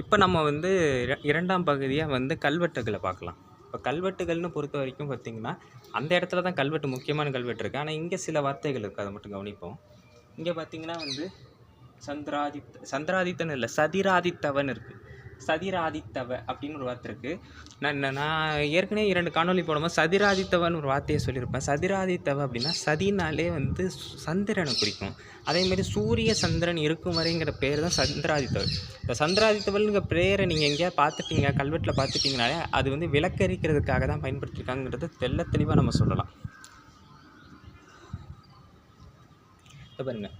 இப்போ நம்ம வந்து இரண்டாம் பகுதியாக வந்து கல்வெட்டுகளை பார்க்கலாம். இப்போ கல்வெட்டுகள்னு பொறுத்த வரைக்கும் பார்த்தீங்கன்னா, அந்த இடத்துல தான் கல்வெட்டு முக்கியமான கல்வெட்டு இருக்குது. ஆனால் இங்கே சில வார்த்தைகள் இருக்குது, அதை மட்டும் கவனிப்போம். இங்கே பார்த்தீங்கன்னா வந்து சந்திராதித்தன் இல்லை, சதிராதித்தவன் இருக்குது. சதிராதித்தவ அப்படின்னு ஒரு வார்த்தை இருக்குது. நான் ஏற்கனவே 2 காணொலி போடும்போது சதிராதித்தவன் ஒரு வார்த்தையை சொல்லியிருப்பேன். சதிராதித்தவ அப்படின்னா சதினாலே வந்து சந்திரனை குறிக்கும். அதேமாரி சூரிய சந்திரன் இருக்கும் வரைங்கிற பேர் தான் சந்திராதித்தவன். இந்த சந்திராதித்தவனுங்கிற பேரை நீங்கள் எங்கேயா பார்த்துட்டீங்க, கல்வெட்டில் பார்த்துட்டிங்கனாலே அது வந்து விளக்கரிக்கிறதுக்காக தான் பயன்படுத்தியிருக்காங்கிறது தெளிவாக நம்ம சொல்லலாம். இப்போ பாருங்க,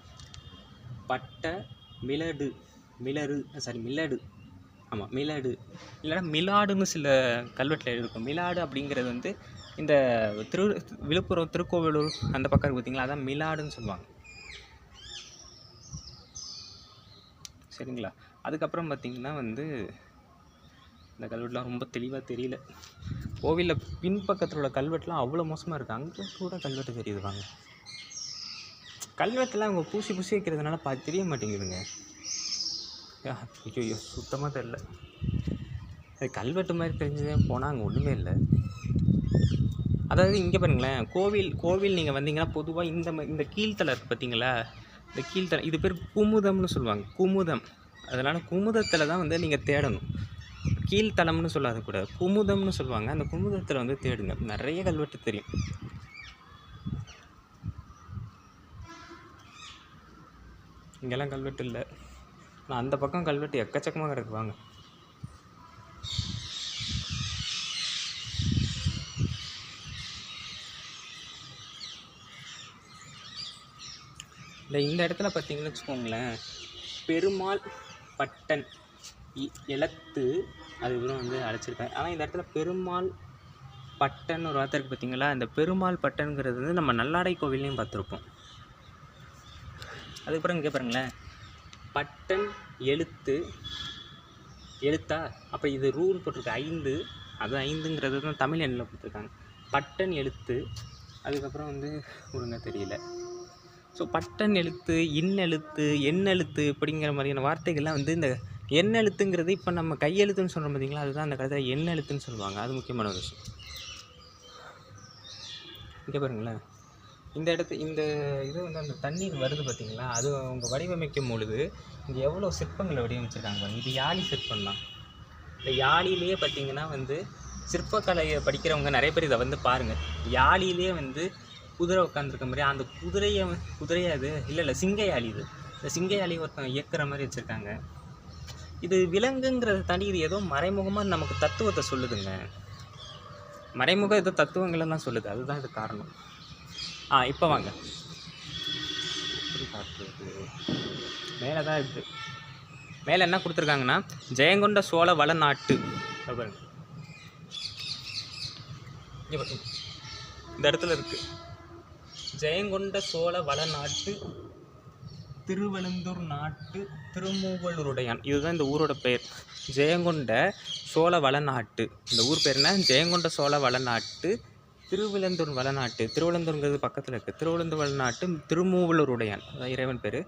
பட்ட மிளடு ஆமாம், மிளடு இல்லைன்னா மிலாடுன்னு சில கல்வெட்டில் இருக்கும். மிலாடு அப்படிங்கிறது வந்து இந்த விழுப்புரம் திருக்கோவிலூர் அந்த பக்கம் இருக்குது பார்த்தீங்களா, அதான் மிலாடுன்னு சொல்லுவாங்க. சரிங்களா? அதுக்கப்புறம் பார்த்திங்கன்னா வந்து இந்த கல்வெட்டுலாம் ரொம்ப தெளிவாக தெரியல. கோவிலில் பின்பக்கத்தில் உள்ள கல்வெட்டுலாம் அவ்வளோ மோசமாக இருக்குது. அங்கே கூட கல்வெட்டு தெரியுது. வாங்க, கல்வெட்டெல்லாம் அவங்க பூசி வைக்கிறதுனால தெரிய மாட்டேங்குதுங்க. ஐயோ, சுத்தமாக தெரியல. அது கல்வெட்டு மாதிரி தெரிஞ்சதே போனால் அங்கே ஒன்றுமே இல்லை. அதாவது இங்கே பாருங்களேன், கோவில் நீங்கள் வந்தீங்கன்னா பொதுவாக இந்த கீழ்த்தலை இருக்குது பார்த்தீங்களா, இந்த கீழ்த்தலை இது பேர் குமுதம்னு சொல்லுவாங்க. குமுதம். அதனால் குமுதத்தில் தான் வந்து நீங்கள் தேடணும். கீழ்த்தலம்னு சொல்லாத கூட குமுதம்னு சொல்லுவாங்க. அந்த குமுதத்தில் வந்து தேடுங்க, நிறைய கல்வெட்டு தெரியும். இங்கெல்லாம் கல்வெட்டு இல்லை. நான் அந்த பக்கம் கல்வெட்டு எக்கச்சக்கமாக கிடக்கு. வாங்க, இந்த இடத்துல பார்த்தீங்கன்னு வச்சுக்கோங்களேன், பெருமாள் பட்டன் எழுத்து அதுக்கப்புறம் வந்து அழைச்சிருக்கேன். ஆனால் இந்த இடத்துல பெருமாள் பட்டன் ஒரு வார்த்தை இருக்குது பார்த்தீங்களா, இந்த பெருமாள் பட்டன்கிறது வந்து நம்ம நல்லாடை கோவில்லையும் பார்த்துருப்போம். அதுக்கப்புறம் இங்கே பாருங்களேன், பட்டன் எழுத்தா, அப்போ இது ரூல் போட்டிருக்கு 5. அது 5ங்கிறது தான் தமிழ் எண்ணில் கொடுத்துருக்காங்க. பட்டன் எழுத்து, அதுக்கப்புறம் வந்து ஒழுங்கா தெரியல. ஸோ பட்டன் எழுத்து, இன்னெழுத்து, எண்ணெழுத்து இப்படிங்கிற மாதிரியான வார்த்தைகள்லாம் வந்து இந்த எண்ணெழுத்துங்கிறது இப்போ நம்ம கையெழுத்துன்னு சொல்கிறோம் பார்த்தீங்களா, அதுதான் அந்த காலத்தில் எண்ணெழுத்துன்னு சொல்லுவாங்க. அது முக்கியமான ஒரு விஷயம். இங்கே பாருங்களேன், இந்த இது வந்து அந்த தண்ணீர் வருது பார்த்தீங்களா, அது அவங்க வடிவமைக்கும் பொழுது இங்கே எவ்வளோ சிற்பங்களை வடிவமைச்சிருக்காங்க. இது யாழி சிற்பம் தான். இந்த யாழிலேயே பார்த்தீங்கன்னா வந்து சிற்பக்கலையை படிக்கிறவங்க நிறைய பேர் இதை வந்து பாருங்கள், யாழிலேயே வந்து குதிரை உட்காந்துருக்க மாதிரி அந்த குதிரையை அது இல்லை சிங்க யாழி. இந்த சிங்க யாழி ஒருத்தவங்க இயக்குற மாதிரி வச்சுருக்காங்க. இது விலங்குங்கிறத தாண்டி இது ஏதோ மறைமுகமாக நமக்கு தத்துவத்தை சொல்லுதுங்க. மறைமுக ஏதோ தத்துவங்களெல்லாம் சொல்லுது, அதுதான் இது காரணம். இப்போ வாங்க, மேலே தான் இருக்குது. மேலே என்ன கொடுத்துருக்காங்கன்னா, ஜெயங்கொண்ட சோழ வளநாட்டு. இந்த இடத்துல இருக்குது ஜெயங்கொண்ட சோழ வளநாட்டு திருவெழுந்தூர் நாட்டு திருமூவலூருடையான். இதுதான் இந்த ஊரோட பெயர், ஜெயங்கொண்ட சோழ வளநாட்டு. இந்த ஊர் பேர் என்ன? ஜெயங்கொண்ட சோழ வளநாட்டு திருவிழந்தூர் வளநாட்டு. திருவிழந்தூருங்கிறது பக்கத்தில் இருக்குது. திருவிழந்தூர் வளநாட்டு திருமூவலூர் உடையான், அதான் இறைவன் பேர்.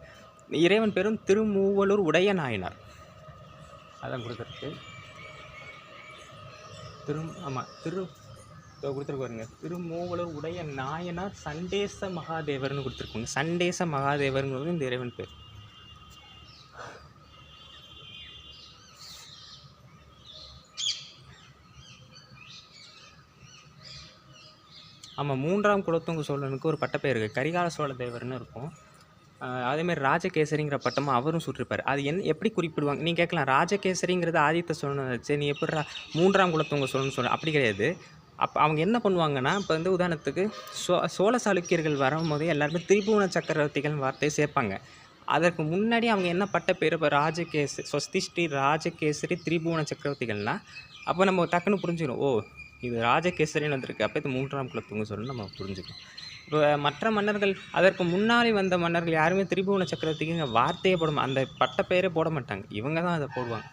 இறைவன் பேரும் திருமூவலூர் உடைய நாயனார், அதான் கொடுத்துருக்கு. கொடுத்துருக்கு பாருங்க, திருமூவலூர் உடைய நாயனார் சண்டேச மகாதேவர்னு கொடுத்துருக்கோங்க. சண்டேச மகாதேவருங்கிறது இந்த இறைவன் பேர். ஆமாம், 3ஆம் குலோத்துங்க சோழனுக்கு ஒரு பட்டப்பேர் இருக்குது, கரிகால சோழ தேவர்னு இருக்கும். அதேமாதிரி ராஜகேசரிங்கிற பட்டமும் அவரும் சுற்றிருப்பார். அது எப்படி குறிப்பிடுவாங்க நீங்கள் கேட்கலாம், ராஜகேசரிங்கிறது ஆதித்த சோழன் வச்சு நீ எப்படி 3ஆம் குலோத்துங்க சோழன் சொல்ல? அப்படி கிடையாது. அப்போ அவங்க என்ன பண்ணுவாங்கன்னா, இப்போ வந்து உதாரணத்துக்கு சோழ சாளுக்கியர்கள் வரும்போதே எல்லாருமே திரிபுவன சக்கரவர்த்திகள் வார்த்தையை சேர்ப்பாங்க. அதற்கு முன்னாடி அவங்க என்ன பட்ட பேர், இப்போ ஸ்வஸ்தி ஸ்ரீ ராஜகேசரி திரிபுவன சக்கரவர்த்திகள்னால் அப்போ நம்ம டக்குன்னு புரிஞ்சுக்கணும், ஓ இது ராஜகேசரின்னு வந்திருக்கு, அப்போ இது 3ஆம் குலோத்துங்க சோழன் நம்ம புரிஞ்சுக்கணும். இப்போ மற்ற மன்னர்கள், அதற்கு முன்னாடி வந்த மன்னர்கள் யாருமே திரிபுவன சக்கரவர்த்திக்கு வார்த்தையே அந்த பட்ட பெயரே போட மாட்டாங்க, இவங்க தான் அதை போடுவாங்க.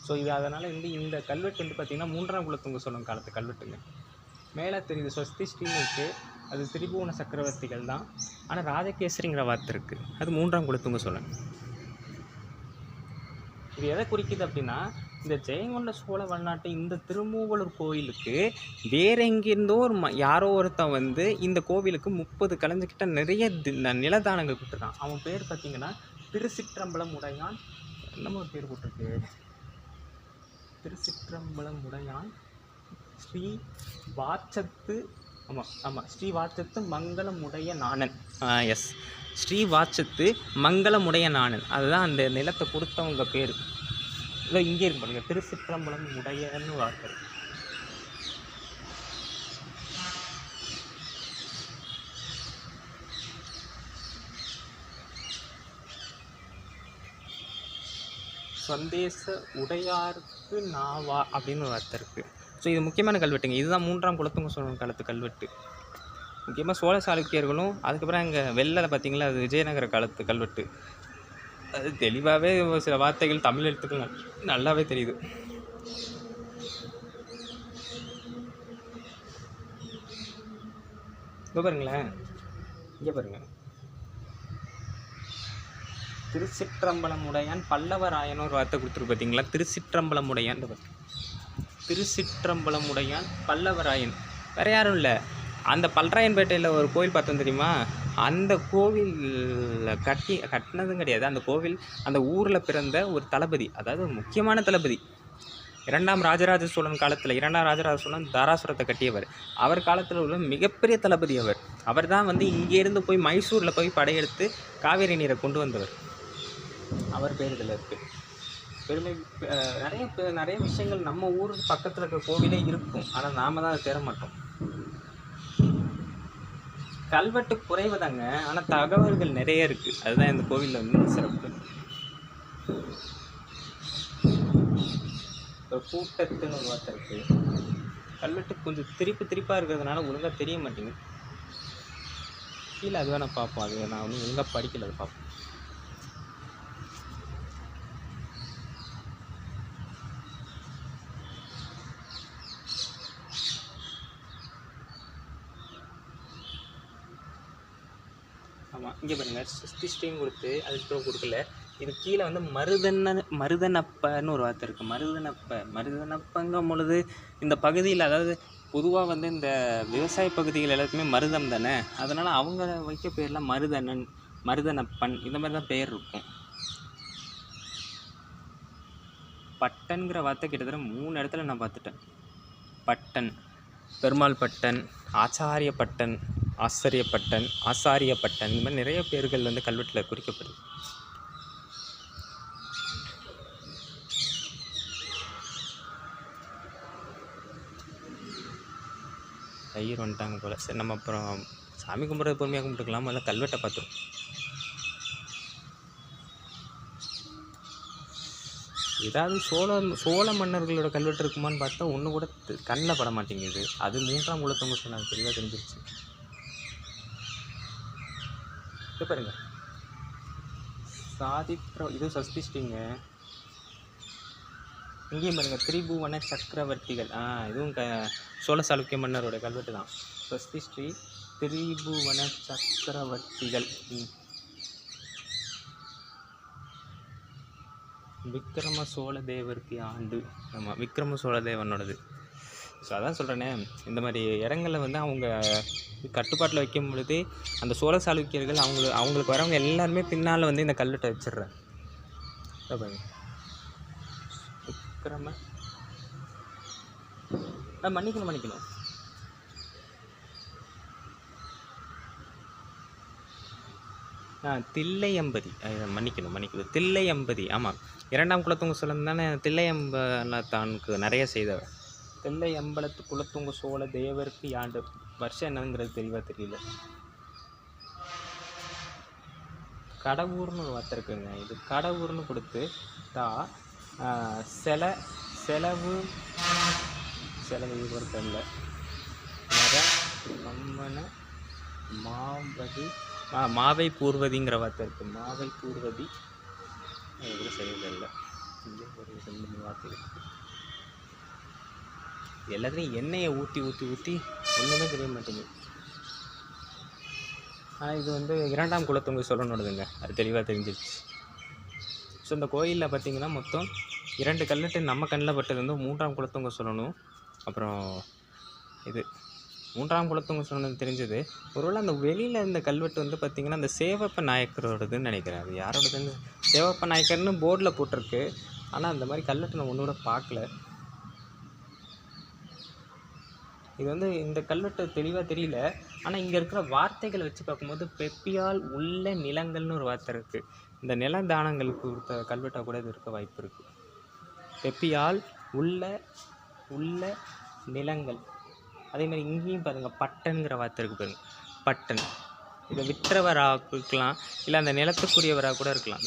ஸோ இது அதனால் வந்து இந்த கல்வெட்டு வந்து பார்த்திங்கன்னா 3ஆம் குலோத்துங்க சோழன் காலத்து கல்வெட்டுங்க. மேலே தெரியுது ஸ்வஸ்தி ஸ்ரீன்னு இருக்குது, அது திரிபுவன சக்கரவர்த்திகள் தான். ஆனால் ராஜகேசரிங்கிற வார்த்தை இருக்குது, அது 3ஆம் குலோத்துங்க சோழன். இது எதை குறிக்குது அப்படின்னா, இந்த ஜெயங்கொண்ட சோழ வல்லாட்டு இந்த திருமூவலூர் கோயிலுக்கு வேற எங்கேருந்தோ யாரோ ஒருத்தன் வந்து இந்த கோவிலுக்கு 30 கலைஞ்சுக்கிட்ட நிறைய நிலதானங்கள் கொடுத்துருக்கான். அவன் பேர் பார்த்தீங்கன்னா திருச்சிற்றம்பலம் உடையான். என்னமோ ஒரு பேர் போட்டிருக்கு, திருச்சிற்றம்பலம் உடையான் ஸ்ரீ வாச்சத்து. ஆமாம் ஸ்ரீ வாச்சத்து மங்களமுடைய நாணன். எஸ், ஸ்ரீ வாச்சத்து மங்களமுடைய நாணன், அதுதான் அந்த நிலத்தை கொடுத்தவங்க பேர். இல்லை இங்கே இருக்கு பாருங்க, திருச்சிற்றம்பலம் உடையன்னு வார்த்தை. சந்தேச உடையாருக்கு நாவா அப்படின்னு ஒரு வார்த்தை இருக்குது. ஸோ இது முக்கியமான கல்வெட்டுங்க. இதுதான் 3ஆம் குலோத்துங்க சோழன் காலத்து கல்வெட்டு. முக்கியமாக சோழ சாளுக்கியர்களும் அதுக்கப்புறம் இங்கே வெள்ளை பார்த்தீங்களா, அது விஜயநகர காலத்து கல்வெட்டு. அது தெளிவாகவே சில வார்த்தைகள் தமிழ் எழுத்துக்கள் நல்லாவே தெரியுது. இங்கே பாருங்களேன், இங்கே பாருங்க, திருச்சிற்றம்பலமுடையான் பல்லவராயன் ஒரு வார்த்தை கொடுத்துருக்கு பார்த்தீங்களா. திருச்சிற்றம்பலமுடையான், திருச்சிற்றம்பலமுடையான் பல்லவராயன் வேற யாரும் இல்லை, அந்த பல்ராயன்பேட்டையில் ஒரு கோவில் பார்த்தோம் தெரியுமா, அந்த கோவில் கட்டினதும் கிடையாது. அந்த கோவில் அந்த ஊரில் பிறந்த ஒரு தளபதி, அதாவது முக்கியமான தளபதி. 2ஆம் ராஜராஜ சோழன் காலத்தில் 2ஆம் ராஜராஜ சோழன் தாராசுரத்தை கட்டியவர். அவர் காலத்தில் உள்ள மிகப்பெரிய தளபதி அவர். அவர் தான் வந்து இங்கேருந்து போய் மைசூரில் போய் படையெடுத்து காவேரி நீரை கொண்டு வந்தவர். அவர் பேர் இதில் இருக்குது. பெருமை நிறைய விஷயங்கள் நம்ம ஊருக்கு பக்கத்தில் இருக்கிற கோவிலே இருக்கும், ஆனால் நாம் தான் அதை தேட மாட்டோம். கல்வெட்டு குறைவுதாங்க, ஆனால் தகவல்கள் நிறைய இருக்குது. அதுதான் இந்த கோவிலில் வந்து சிறப்பு. கூட்டத்துன்னு ஒரு வார்த்தை இருக்குது. கல்வெட்டு கொஞ்சம் திருப்பாக இருக்கிறதுனால ஒழுங்காக தெரிய மாட்டேங்குது. கீழே அது வேணால் பார்ப்போம், அது நான் ஒன்றும் ஒழுங்காக படிக்கல, அது பார்ப்போம். ஆமாம், இங்கே பாருங்கள், ஸ்ரீயும் கொடுத்து அதுக்கப்புறம் கொடுக்கல. இது கீழே வந்து மருதனப்பன்னு ஒரு வார்த்தை இருக்குது. மருதனப்பங்கும் பொழுது இந்த பகுதியில், அதாவது பொதுவாக வந்து இந்த விவசாய பகுதிகள் எல்லாத்துக்குமே மருதம் தானே, அதனால் அவங்க வைக்க பேர்லாம் மருதனன், மருதனப்பன், இந்த மாதிரி தான் பேர் இருக்கும். பட்டன்கிற வார்த்தை கிட்டத்தட்ட 3 இடத்துல நான் பார்த்துட்டேன். பட்டன், பெருமாள் பட்டன், ஆச்சாரியப்பட்டன், ஆசாரியப்பட்டன், இந்த மாதிரி நிறைய பேர்கள் வந்து கல்வெட்டில் குறிக்கப்படுது. ஐயர் வந்துட்டாங்க போல். சரி, நம்ம அப்புறம் சாமி கும்பிட்றது பொறுமையாக கும்பிட்டுக்கலாம், அதில் கல்வெட்டை பார்த்துரும். ஏதாவது சோழ மன்னர்களோட கல்வெட்டு இருக்குமான்னு பார்த்தா ஒன்று கூட கண்ணில் பட மாட்டேங்குது. அது 3ஆம் குலோத்துங்க சோழன் தெளிவாக தெரிஞ்சிருச்சு. இது பாருங்க, இது சஸ்திஷ்டிங்க. இங்கேயும் பாருங்க, திரிபுவன சக்கரவர்த்திகள். இதுவும் சோழ சாளுக்கிய மன்னரோட கல்வெட்டு தான். சஸ்திஷ்டி திரிபுவன சக்கரவர்த்திகள். விக்ரம சோழ தேவருக்கு ஆண்டு. ஆமாம், விக்ரம சோழ தேவனோடது. ஸோ அதான் சொல்கிறேனே, இந்த மாதிரி இடங்களில் வந்து அவங்க கட்டுப்பாட்டில் வைக்கும் பொழுது அந்த சோழ சாளுக்கியர்கள் அவங்களுக்கு வரவங்க எல்லாருமே பின்னால் வந்து இந்த கல்வெட்டை வச்சிடுறேன். விக்ரம மன்னிக்கணும் தில்லையம்பதி, மன்னிக்கணும் தில்லையம்பதி. ஆமாம், 2ஆம் குலோத்துங்க சோழன் தானே தில்லையம்பலத்தானுக்கு நிறைய செய்தவர். தில்லையம்பலத்து குலோத்துங்க சோழ தேவருக்கு ஆண்டு வருஷம் என்னங்கிறது தெளிவாக தெரியல. கடவுர்னு ஒரு வார்த்தை இருக்குங்க. இது கடவுர்னு கொடுத்து செலவு பொறுத்தல்ல மாவை பூர்வதிங்கிற வார்த்தை இருக்குது. மாவை பூர்வதி கூட செய்யறதில்லை. இங்கே ஒரு 2 வார்த்தை இருக்குது. எல்லாத்துலேயும் எண்ணெயை ஊற்றி ஒன்றுமே தெரிய மாட்டேங்குது. ஆனால் இது வந்து 2ஆம் குலோத்துங்க சோழனோடதுங்க. அது தெளிவாக தெரிஞ்சிருச்சு. ஸோ இந்த கோயிலில் பார்த்தீங்கன்னா மொத்தம் 2 கல்வெட்டு நம்ம கண்ணில் பட்டது வந்து 3ஆம் குலோத்துங்க சோழனும், அப்புறம் இது 3ஆம் குலோத்துங்க சோழன் தெரிஞ்சது. ஒருவேளை அந்த வெளியில் இந்த கல்வெட்டு வந்து பார்த்திங்கன்னா அந்த சேவப்ப நாயக்கரோடதுன்னு நினைக்கிறேன். அது யாரோடதுன்னு சேவப்ப நாயக்கர்னு போர்டில் போட்டிருக்கு. ஆனால் அந்த மாதிரி கல்வெட்டு நான் ஒன்று கூட பார்க்கல. இது வந்து இந்த கல்வெட்டு தெளிவாக தெரியல. ஆனால் இங்கே இருக்கிற வார்த்தைகளை வச்சு பார்க்கும்போது பெப்பியால் உள்ள நிலங்கள்னு ஒரு வார்த்தை இருக்குது. இந்த நில தானங்களுக்கு கொடுத்த கல்வெட்டாக கூட இது இருக்க வாய்ப்பு இருக்குது. பெப்பியால் உள்ள நிலங்கள். அதேமாதிரி இங்கேயும் பாருங்கள் பட்டன்கிற வார்த்தை இருக்குது பாருங்கள், பட்டன். இதை விற்றவராக இருக்கலாம், இல்லை அந்த நிலத்துக்குரியவராக கூட இருக்கலாம்.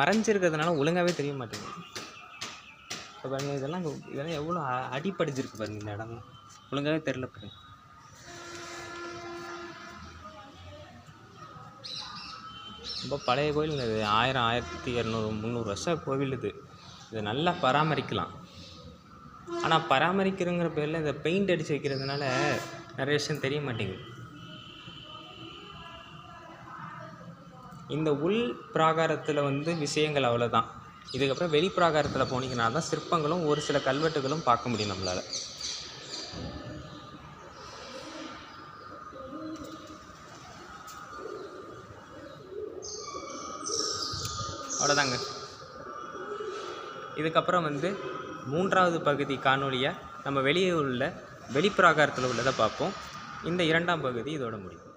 மறைஞ்சிருக்கிறதுனால ஒழுங்காகவே தெரிய மாட்டேங்குது. இப்போ பாருங்க, இதெல்லாம் எவ்வளோ அடிப்படைஞ்சிருக்கு பாருங்க. இந்த இடம் ஒழுங்காகவே தெரியல பாருங்க. ரொம்ப பழைய கோயில் இது. 1000, 1200, 300 வருஷம் கோவில் இது. இதை நல்லா பராமரிக்கலாம். ஆனால் பராமரிக்கிறங்கிற பேரில் இதை பெயிண்ட் அடித்து வைக்கிறதுனால நிறைய விஷயம் தெரிய மாட்டேங்குது. இந்த உள் பிராகாரத்தில் வந்து விஷயங்கள் அவ்வளோதான். இதுக்கப்புறம் வெளி பிராகாரத்தில் போனீங்கன்னா தான் சிற்பங்களும் ஒரு சில கல்வெட்டுகளும் பார்க்க முடியும் நம்மளால். அவ்வளோதாங்க. இதுக்கப்புறம் வந்து 3வது பகுதி காணொலியாக நம்ம வெளியே உள்ள வெளிப்பிராகாரத்தில் உள்ளதை பார்ப்போம். இந்த 2ஆம் பகுதி இதோட முடியும்.